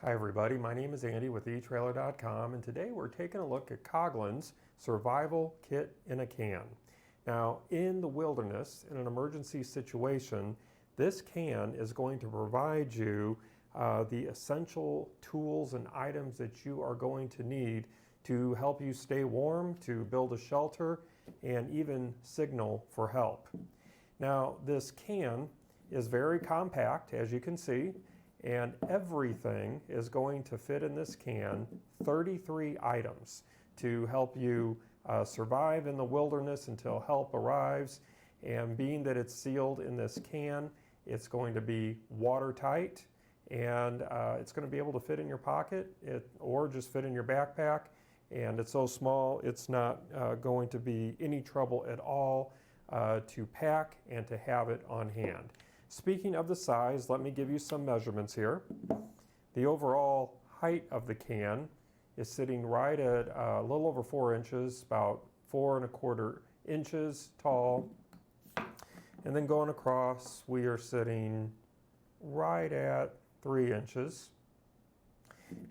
Hi everybody, my name is Andy with etrailer.com, and today we're taking a look at Coghlan's Survival Kit in a Can. Now, in the wilderness, in an emergency situation, this can is going to provide you the essential tools and items that you are going to need to help you stay warm, to build a shelter, and even signal for help. Now, this can is very compact, as you can see, and everything is going to fit in this can, 33 items to help you survive in the wilderness until help arrives. And being that it's sealed in this can, it's going to be watertight, and it's going to be able to fit in your pocket or just fit in your backpack. And it's so small, it's not going to be any trouble at all to pack and to have it on hand. Speaking of the size, let me give you some measurements here. The overall height of the can is sitting right at a little over 4 inches, about 4¼ inches tall. And then going across, we are sitting right at 3 inches.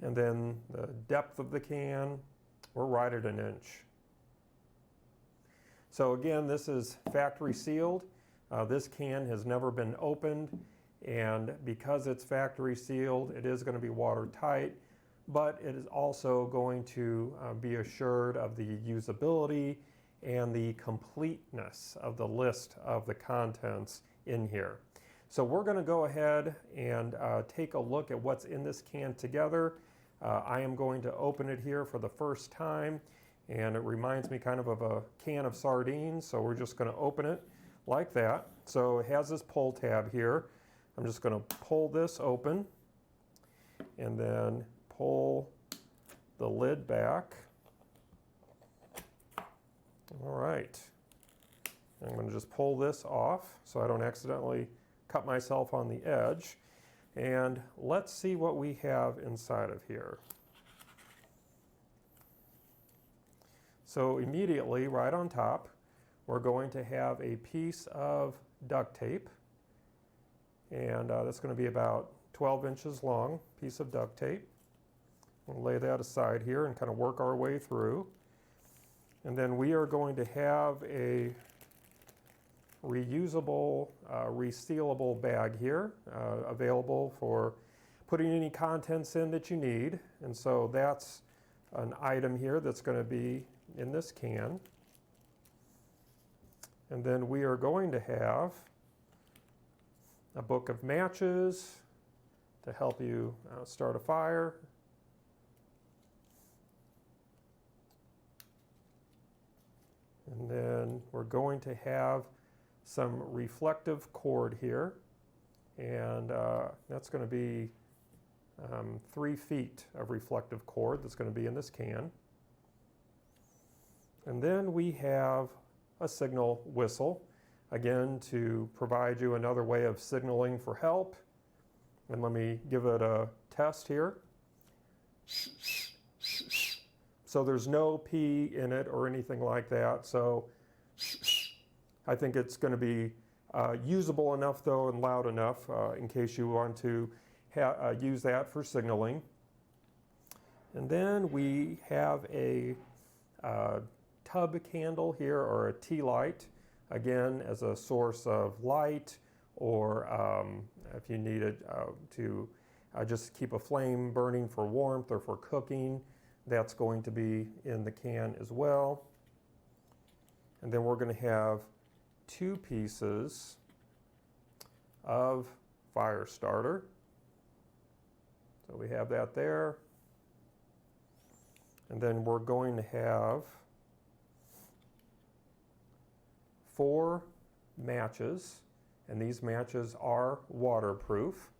And then the depth of the can, we're right at 1 inch. So again, this is factory sealed. This can has never been opened, and because it's factory sealed, it is going to be watertight, but it is also going to be assured of the usability and the completeness of the list of the contents in here. So we're going to go ahead and take a look at what's in this can together. I am going to open it here for the first time, and it reminds me kind of a can of sardines, so we're just going to open it like that. So it has this pull tab here. I'm just going to pull this open and then pull the lid back. All right. I'm going to just pull this off so I don't accidentally cut myself on the edge. And let's see what we have inside of here. So immediately, right on top, we're going to have a piece of duct tape, and that's going to be about 12 inches long, piece of duct tape. We'll lay that aside here and kind of work our way through. And then we are going to have a reusable, resealable bag here, available for putting any contents in that you need. And so that's an item here that's going to be in this can. And then we are going to have a book of matches to help you start a fire. And then we're going to have some reflective cord here. And that's going to be 3 feet of reflective cord that's going to be in this can. And then we have a signal whistle, again, to provide you another way of signaling for help. And let me give it a test here. So there's no pee in it or anything like that. So I think it's going to be usable enough, though, and loud enough in case you want to use that for signaling. And then we have a tub candle here, or a tea light, again as a source of light, or if you need it to just keep a flame burning for warmth or for cooking, that's going to be in the can as well. And then we're going to have 2 pieces of fire starter. So we have that there. And then we're going to have 4 matches, and these matches are waterproof.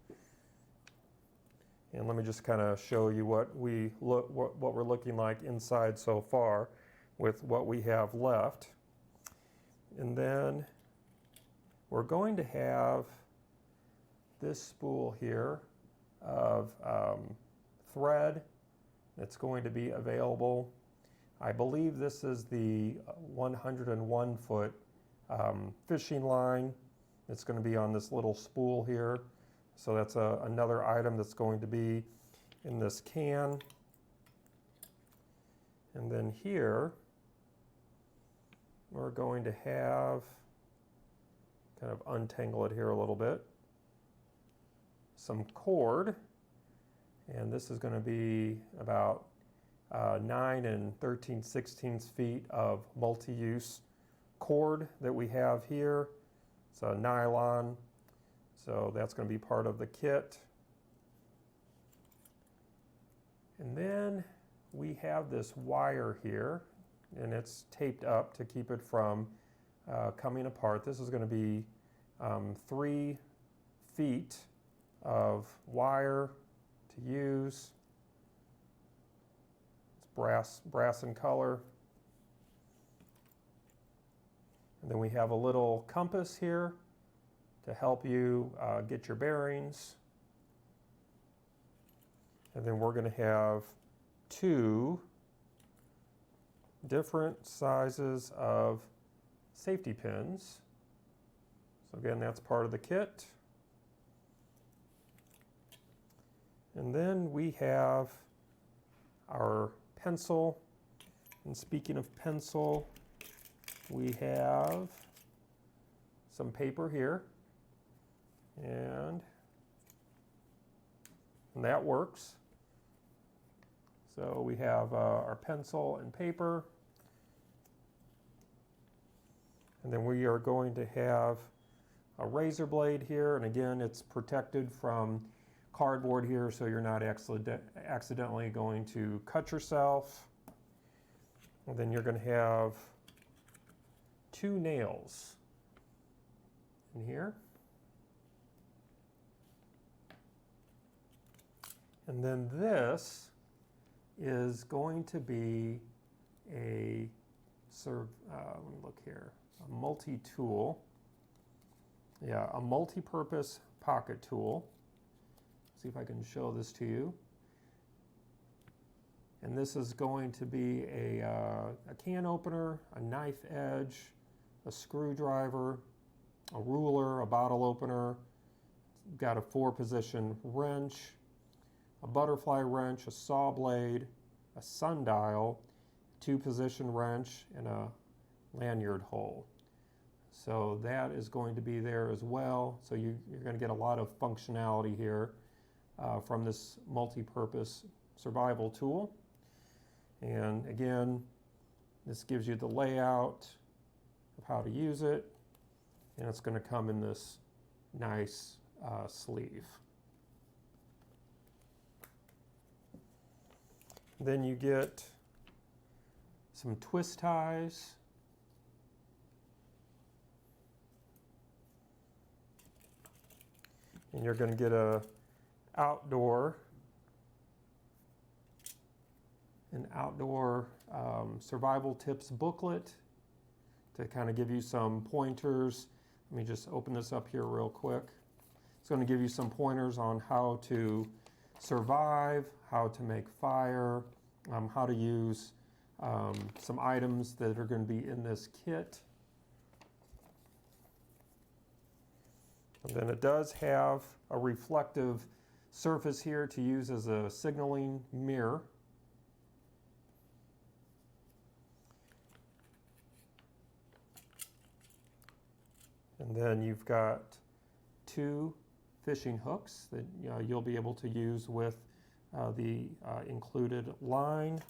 And let me just kind of show you what we're looking like inside so far with what we have left. And then we're going to have this spool here of thread that's going to be available. I believe this is the 101-foot fishing line. It's going to be on this little spool here. So that's another item that's going to be in this can. And then here, we're going to have, kind of untangle it here a little bit, some cord. And this is going to be about 9 13/16 feet of multi-use cord that we have here. It's a nylon, so that's going to be part of the kit. And then we have this wire here, and it's taped up to keep it from coming apart. This is going to be 3 feet of wire to use. It's brass in color. And then we have a little compass here to help you get your bearings. And then we're going to have 2 different sizes of safety pins. So again, that's part of the kit. And then we have our pencil. And speaking of pencil, we have some paper here. And that works. So we have our pencil and paper. And then we are going to have a razor blade here. And again, it's protected from cardboard here, so you're not accidentally going to cut yourself. And then you're going to have 2 nails in here. And then this is going to be a let me look here, a multi-tool. Yeah, a multi-purpose pocket tool. See if I can show this to you. And this is going to be a can opener, a knife edge, a screwdriver, a ruler, a bottle opener. It's got a 4-position wrench, a butterfly wrench, a saw blade, a sundial, 2-position wrench, and a lanyard hole. So that is going to be there as well. So you're going to get a lot of functionality here from this multi-purpose survival tool. And again, this gives you the layout of how to use it. And it's going to come in this nice sleeve. Then you get some twist ties. And you're going to get an outdoor survival tips booklet to kind of give you some pointers. Let me just open this up here real quick. It's going to give you some pointers on how to survive, how to make fire, how to use some items that are going to be in this kit. And then it does have a reflective surface here to use as a signaling mirror. And then you've got 2 fishing hooks that you'll be able to use with the included line.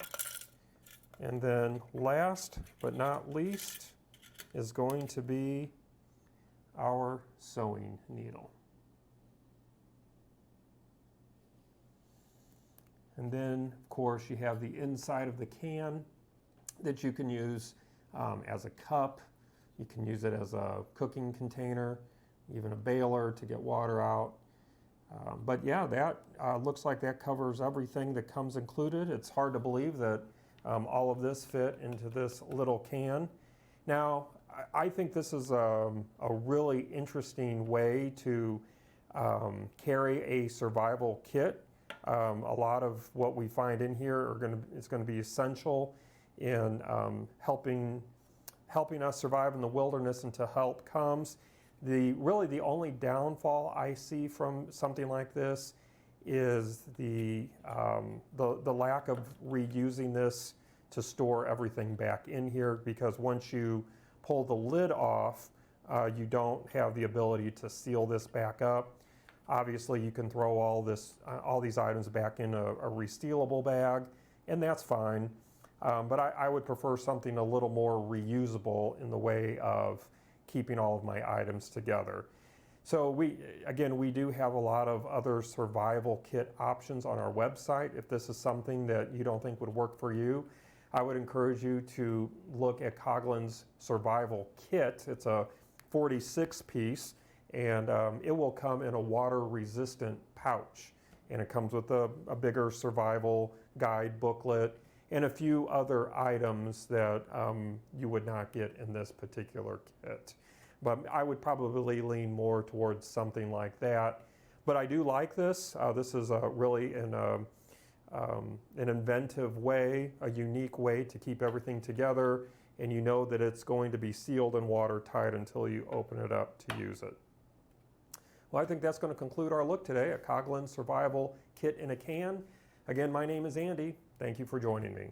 And then last but not least is going to be our sewing needle. And then, of course, you have the inside of the can that you can use as a cup. You can use it as a cooking container, even a baler to get water out. But yeah, that looks like that covers everything that comes included. It's hard to believe that all of this fit into this little can. Now, I think this is a really interesting way to carry a survival kit. A lot of what we find in here is going to be essential in helping us survive in the wilderness until help comes. Really the only downfall I see from something like this is the lack of reusing this to store everything back in here, because once you pull the lid off, you don't have the ability to seal this back up. Obviously, you can throw all these items back in a resealable bag, and that's fine. But I would prefer something a little more reusable in the way of keeping all of my items together. So we do have a lot of other survival kit options on our website. If this is something that you don't think would work for you, I would encourage you to look at Coghlan's Survival Kit. It's a 46 piece, and it will come in a water-resistant pouch. And it comes with a bigger survival guide booklet and a few other items that you would not get in this particular kit. But I would probably lean more towards something like that. But I do like this. This is really an inventive way, a unique way to keep everything together, and you know that it's going to be sealed and watertight until you open it up to use it. Well, I think that's going to conclude our look today at Coghlan's Survival Kit in a Can. Again, my name is Andy. Thank you for joining me.